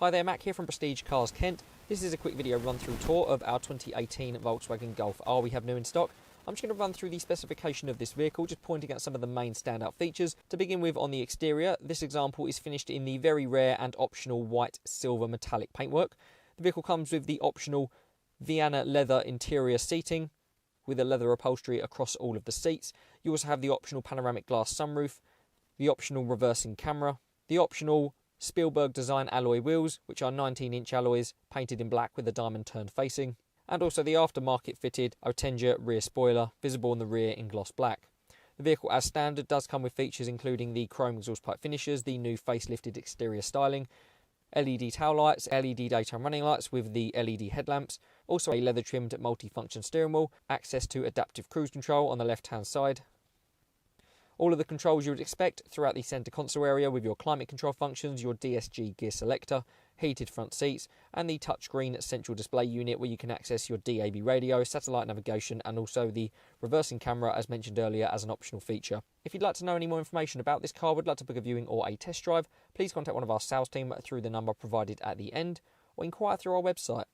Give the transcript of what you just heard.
Hi there, Mac here from Prestige Cars Kent. This is a quick video run through tour of our 2018 Volkswagen Golf R we have new in stock. I'm just going to run through the specification of this vehicle, just pointing out some of the main standout features. To begin with, on the exterior, this example is finished in the very rare and optional white silver metallic paintwork. The vehicle comes with the optional Vienna leather interior seating with a leather upholstery across all of the seats. You also have the optional panoramic glass sunroof, the optional reversing camera, the optional Spielberg design alloy wheels, which are 19-inch alloys painted in black with a diamond turned facing, and also the aftermarket fitted Otenja rear spoiler, visible in the rear in gloss black. The vehicle as standard does come with features including the chrome exhaust pipe finishes, the new facelifted exterior styling, LED tail lights, LED daytime running lights with the LED headlamps, also a leather trimmed multifunction steering wheel, access to adaptive cruise control on the left hand side. All of the controls you would expect throughout the centre console area with your climate control functions, your DSG gear selector, heated front seats, and the touchscreen central display unit where you can access your DAB radio, satellite navigation, and also the reversing camera as mentioned earlier as an optional feature. If you'd like to know any more information about this car, would like to book a viewing or a test drive, please contact one of our sales team through the number provided at the end, or inquire through our website.